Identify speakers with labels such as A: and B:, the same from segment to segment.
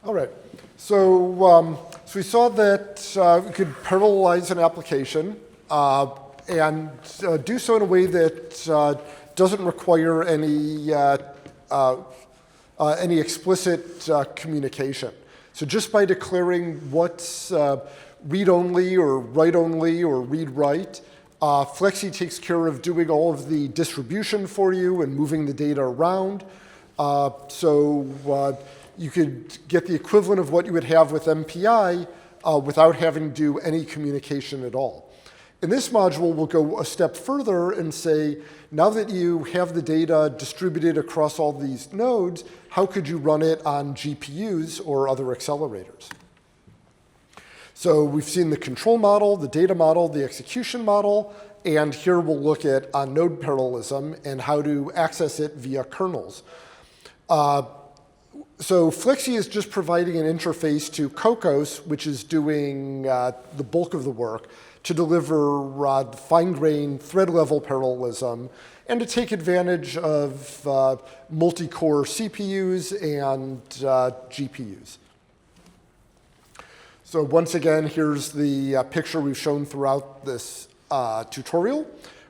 A: All right. So we saw that we could parallelize an application and do so in a way that doesn't require any explicit communication. So just by declaring what's read-only or write-only or read-write, FleCSI takes care of doing all of the distribution for you and moving the data around. You could get the equivalent of what you would have with MPI without having to do any communication at all. In this module, we'll go a step further and say, now that you have the data distributed across all these nodes, how could you run it on GPUs or other accelerators? So we've seen the control model, the data model, the execution model, and here we'll look at on-node parallelism and how to access it via kernels. So FleCSI is just providing an interface to Cocos, which is doing the bulk of the work, to deliver fine-grained thread-level parallelism and to take advantage of multi-core CPUs and GPUs. So once again, here's the picture we've shown throughout this tutorial.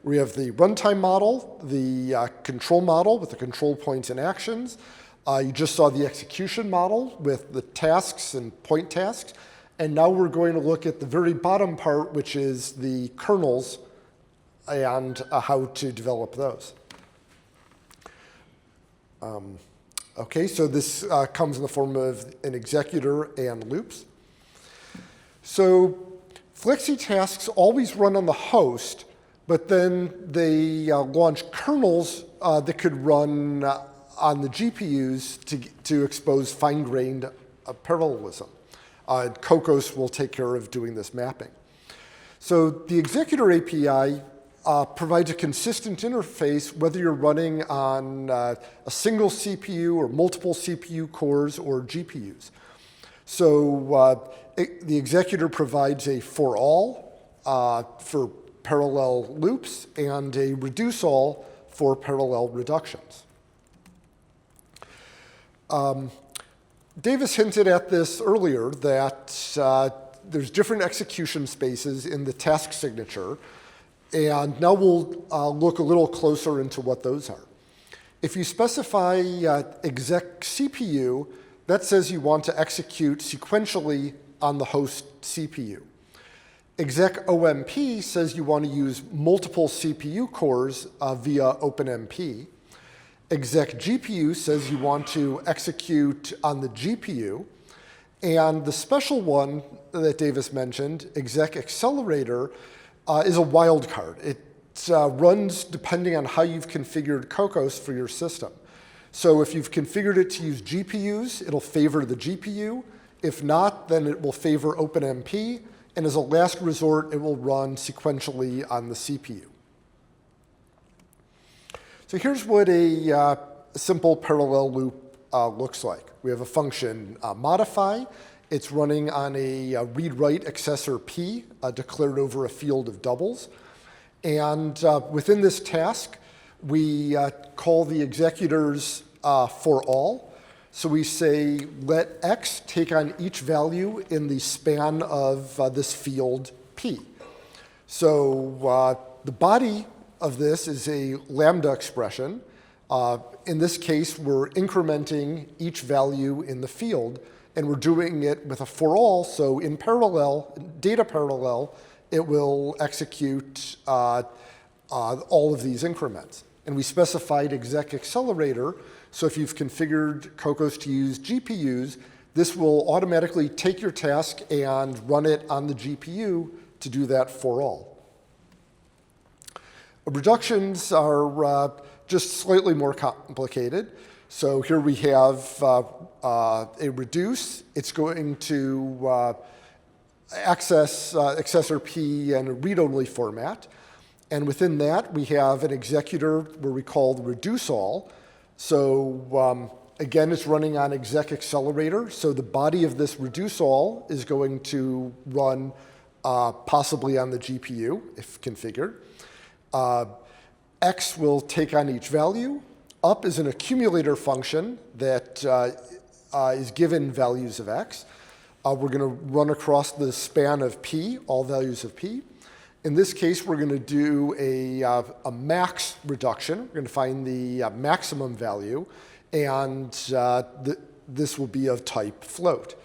A: We have the runtime model, the control model with the control points and actions. You just saw the execution model with the tasks and point tasks. And now we're going to look at the very bottom part, which is the kernels and how to develop those. OK, so this comes in the form of an executor and loops. So FleCSI tasks always run on the host, but then they launch kernels that could run on the GPUs to expose fine-grained parallelism. Cocos will take care of doing this mapping. So the executor API provides a consistent interface whether you're running on a single CPU or multiple CPU cores or GPUs. So the executor provides a for all for parallel loops and a reduce all for parallel reductions. Davis hinted at this earlier, that there's different execution spaces in the task signature. And now we'll look a little closer into what those are. If you specify exec CPU, that says you want to execute sequentially on the host CPU. Exec OMP says you want to use multiple CPU cores via OpenMP. Exec GPU says you want to execute on the GPU. And the special one that Davis mentioned, exec accelerator, is a wildcard. It runs depending on how you've configured Cocos for your system. So if you've configured it to use GPUs, it'll favor the GPU. If not, then it will favor OpenMP. And as a last resort, it will run sequentially on the CPU. So here's what a simple parallel loop looks like. We have a function modify. It's running on a read-write accessor P declared over a field of doubles. And within this task, we call the executors for all. So we say, let X take on each value in the span of this field P. So the body of this is a lambda expression. In this case, we're incrementing each value in the field, and we're doing it with a for all. So in parallel, data parallel, it will execute all of these increments. And we specified exec accelerator. So if you've configured Cocos to use GPUs, this will automatically take your task and run it on the GPU to do that for all. Reductions are just slightly more complicated. So here we have a reduce. It's going to access accessor P in a read-only format. And within that, we have an executor where we call the reduce all. So again, it's running on exec accelerator. So the body of this reduce all is going to run possibly on the GPU, if configured. X will take on each value. Up is an accumulator function that is given values of x. We're going to run across the span of p, all values of p. In this case, we're going to do a max reduction. We're going to find the maximum value, and this will be of type float.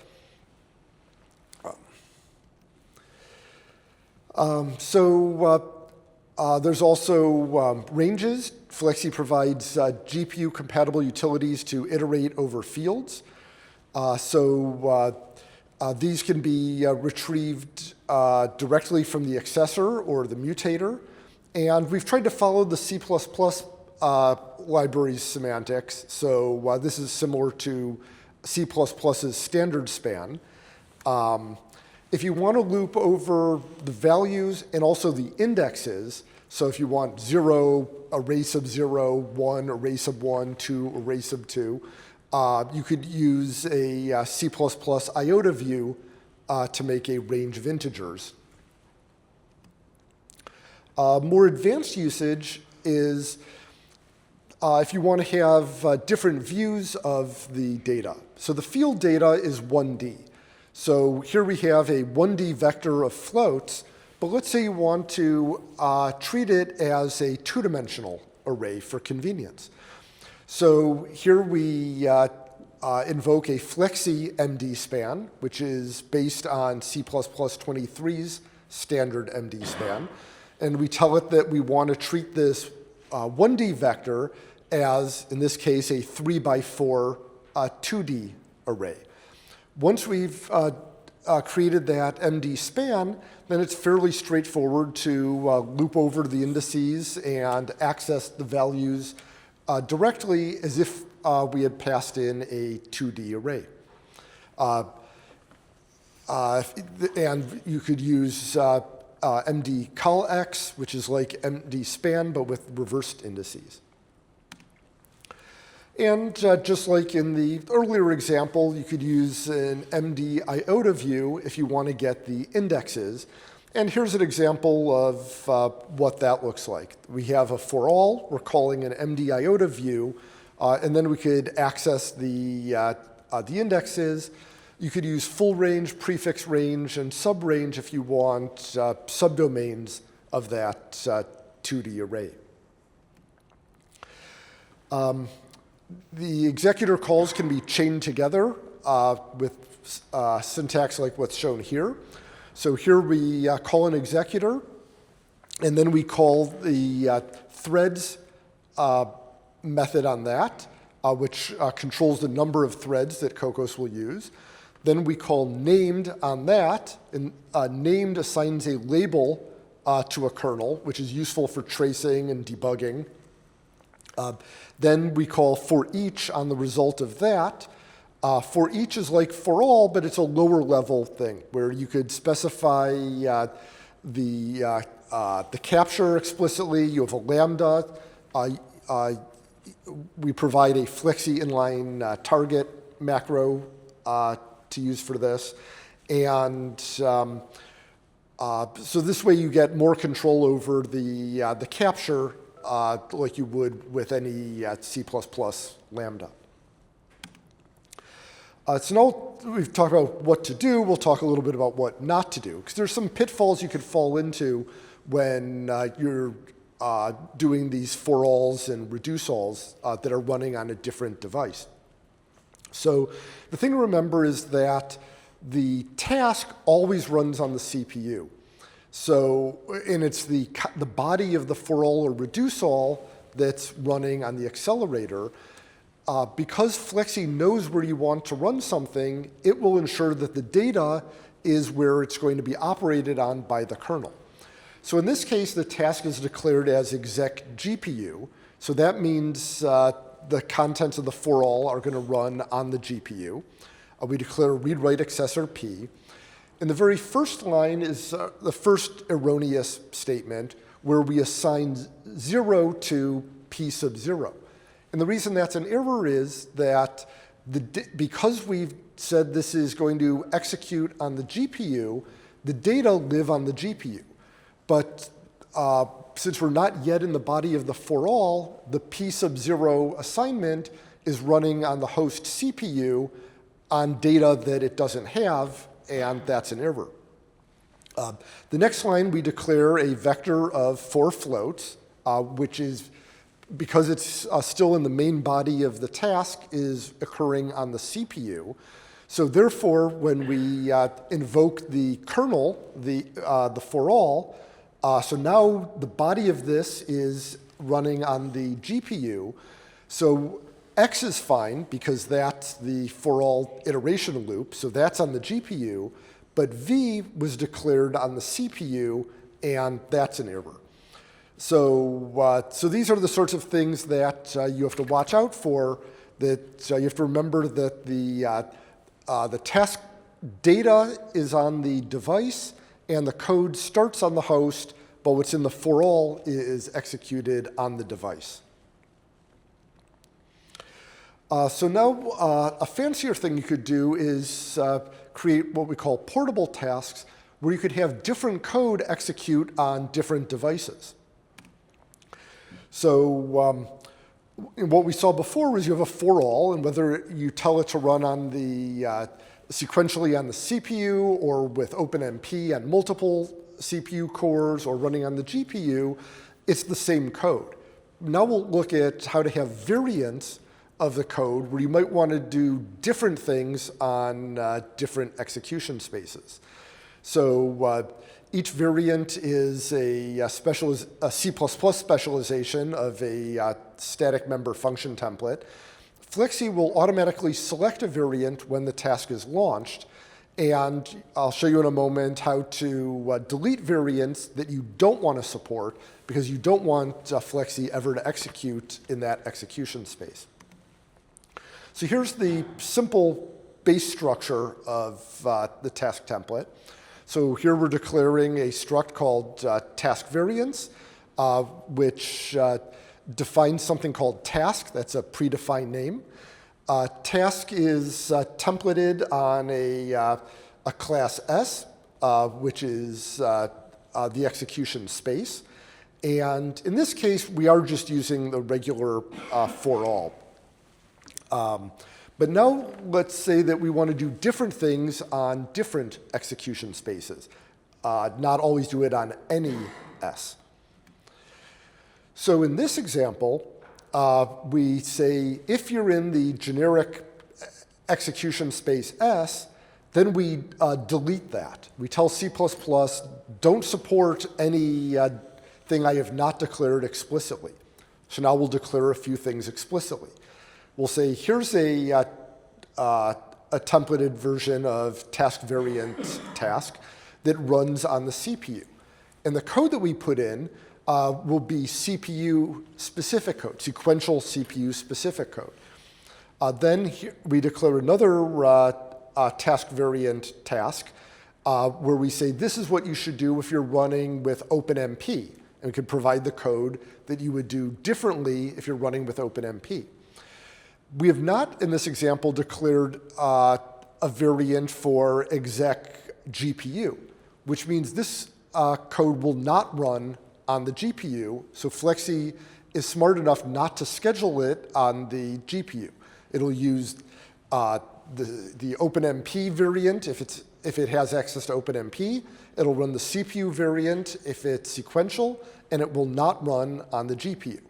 A: There's also ranges. FleCSI provides GPU-compatible utilities to iterate over fields. These can be retrieved directly from the accessor or the mutator. And we've tried to follow the C++ library's semantics. So this is similar to C++'s standard span. If you want to loop over the values and also the indexes, so if you want 0, array sub 0, 1, array sub 1, 2, array sub 2, you could use a C++ iota view to make a range of integers. More advanced usage is if you want to have different views of the data. So the field data is 1D. So here we have a 1D vector of floats, but let's say you want to treat it as a two-dimensional array for convenience. So here we invoke a FleCSI MD span, which is based on C++23's standard MD span. And we tell it that we want to treat this 1D vector as, in this case, a 3x4 2D array. Once we've created that MD span, then it's fairly straightforward to loop over the indices and access the values directly as if we had passed in a 2D array. And you could use MD colX, which is like MD span, but with reversed indices. And just like in the earlier example, you could use an MD iota view if you want to get the indexes. And here's an example of what that looks like. We have a for all. We're calling an MD iota view. And then we could access the indexes. You could use full range, prefix range, and subrange if you want subdomains of that 2D array. The executor calls can be chained together with syntax like what's shown here. So here we call an executor, and then we call the threads method on that, which controls the number of threads that Cocos will use. Then we call named on that, and named assigns a label to a kernel, which is useful for tracing and debugging. Then we call for each on the result of that. For each is like for all, but it's a lower level thing where you could specify the capture explicitly. You have a lambda. We provide a FleCSI inline target macro to use for this. And so this way you get more control over the capture like you would with any C++ lambda. So now we've talked about what to do. We'll talk a little bit about what not to do, because there's some pitfalls you could fall into when you're doing these for alls and reduce alls that are running on a different device. So the thing to remember is that the task always runs on the CPU. So, and it's the body of the for all or reduce all that's running on the accelerator. Because FleCSI knows where you want to run something, it will ensure that the data is where it's going to be operated on by the kernel. So in this case, the task is declared as exec GPU. So that means the contents of the for all are going to run on the GPU. We declare read-write accessor P. And the very first line is the first erroneous statement where we assign 0 to P sub 0. And the reason that's an error is that because we've said this is going to execute on the GPU, the data live on the GPU. But since we're not yet in the body of the for all, the P sub 0 assignment is running on the host CPU on data that it doesn't have, and that's an error. The next line, we declare a vector of 4 floats, which is, because it's still in the main body of the task, is occurring on the CPU. So therefore, when we invoke the kernel, the for all, so now the body of this is running on the GPU. So X is fine because that's the for all iteration loop, so that's on the GPU, but V was declared on the CPU, and that's an error. So, so these are the sorts of things that you have to watch out for, that you have to remember that the task data is on the device, and the code starts on the host, but what's in the for all is executed on the device. So now a fancier thing you could do is create what we call portable tasks, where you could have different code execute on different devices. So what we saw before was you have a for all, and whether you tell it to run on the sequentially on the CPU or with OpenMP on multiple CPU cores or running on the GPU, it's the same code. Now we'll look at how to have variants of the code where you might want to do different things on different execution spaces. So each variant is a C++ specialization of a static member function template. FleCSI will automatically select a variant when the task is launched, and I'll show you in a moment how to delete variants that you don't want to support because you don't want FleCSI ever to execute in that execution space. So here's the simple base structure of the task template. So here we're declaring a struct called task variants, which defines something called task. That's a predefined name. Task is templated on a class S, which is the execution space. And in this case, we are just using the regular for all. But now let's say that we want to do different things on different execution spaces, not always do it on any S. So in this example, we say if you're in the generic execution space S, then we delete that. We tell C++, don't support anything I have not declared explicitly. So now we'll declare a few things explicitly. We'll say, here's a templated version of task variant task that runs on the CPU. And the code that we put in will be CPU-specific code, sequential CPU-specific code. Then we declare another task variant task where we say, this is what you should do if you're running with OpenMP. And we can provide the code that you would do differently if you're running with OpenMP. We have not, in this example, declared a variant for exec GPU, which means this code will not run on the GPU. So FleCSI is smart enough not to schedule it on the GPU. It'll use the OpenMP variant if it has access to OpenMP. It'll run the CPU variant if it's sequential, and it will not run on the GPU.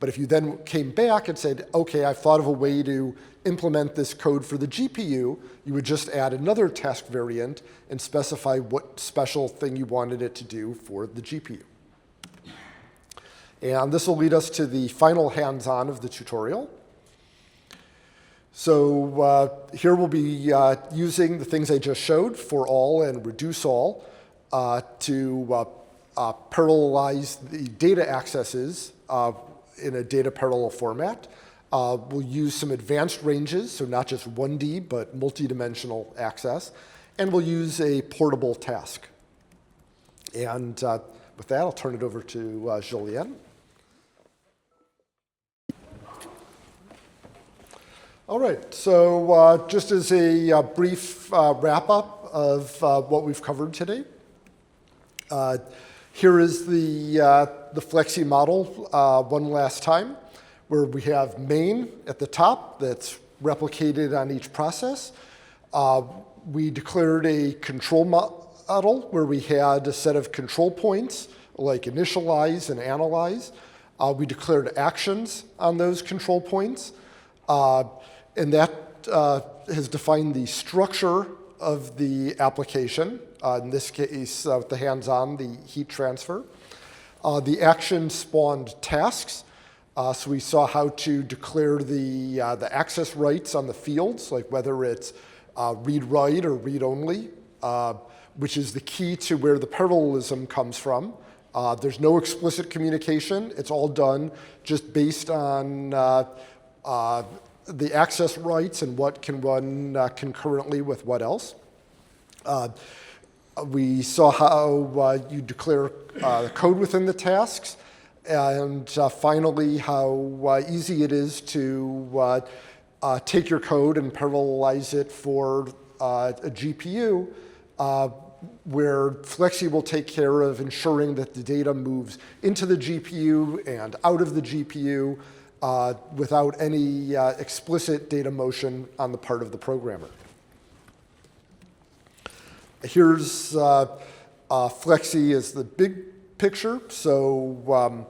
A: But if you then came back and said, OK, I've thought of a way to implement this code for the GPU, you would just add another task variant and specify what special thing you wanted it to do for the GPU. And this will lead us to the final hands-on of the tutorial. So here we'll be using the things I just showed, for all and reduce all, to parallelize the data accesses in a data parallel format. We'll use some advanced ranges, so not just 1D, but multi-dimensional access. And we'll use a portable task. And with that, I'll turn it over to Julienne. All right, so just as a brief wrap-up of what we've covered today, here is the FleCSI model one last time, where we have main at the top that's replicated on each process. We declared a control model where we had a set of control points like initialize and analyze. We declared actions on those control points, and that has defined the structure of the application, in this case with the hands-on, the heat transfer. The action spawned tasks, so we saw how to declare the access rights on the fields, like whether it's read-write or read-only, which is the key to where the parallelism comes from. There's no explicit communication. It's all done just based on the access rights and what can run concurrently with what else. We saw how you declare code within the tasks, and finally how easy it is to take your code and parallelize it for a GPU, where FleCSI will take care of ensuring that the data moves into the GPU and out of the GPU without any explicit data motion on the part of the programmer. Here's FleCSI as the big picture. So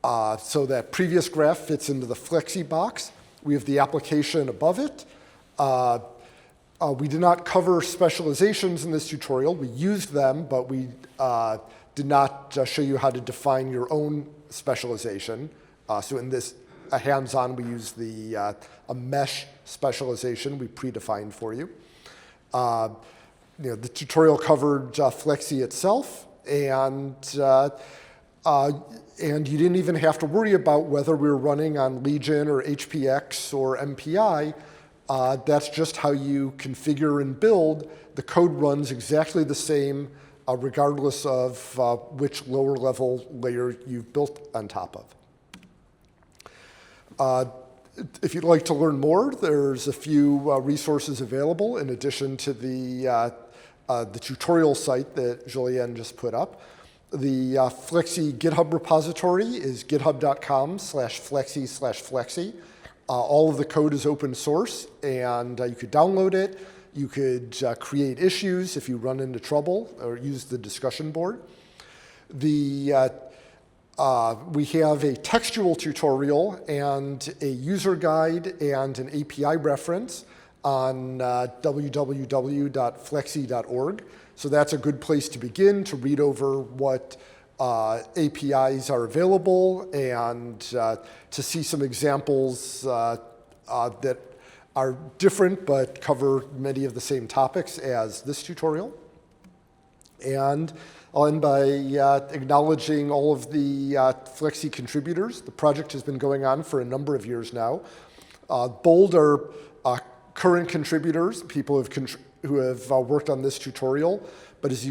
A: that previous graph fits into the FleCSI box. We have the application above it. We did not cover specializations in this tutorial. We used them, but we did not show you how to define your own specialization. So in this hands-on, we use a mesh specialization we predefined for you. The tutorial covered FleCSI itself, and you didn't even have to worry about whether we were running on Legion or HPX or MPI. That's just how you configure and build. The code runs exactly the same regardless of which lower level layer you've built on top of. If you'd like to learn more, there's a few resources available in addition to the tutorial site that Julien just put up. The FleCSI GitHub repository is github.com/flexi/flexi. All of the code is open source, and you could download it. You could create issues if you run into trouble, or use the discussion board. We have a textual tutorial and a user guide and an API reference on www.flexi.org. So that's a good place to begin to read over what APIs are available and to see some examples that are different but cover many of the same topics as this tutorial. And I'll end by acknowledging all of the FleCSI contributors. The project has been going on for a number of years now. Bold are current contributors, people who have worked on this tutorial. But as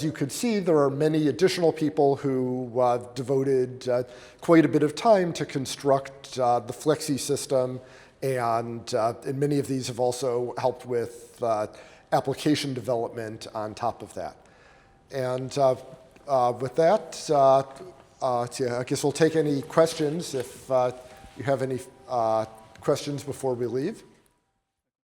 A: you could see, there are many additional people who devoted quite a bit of time to construct the FleCSI system, and many of these have also helped with application development on top of that. And with that, I guess we'll take any questions if you have any questions before we leave.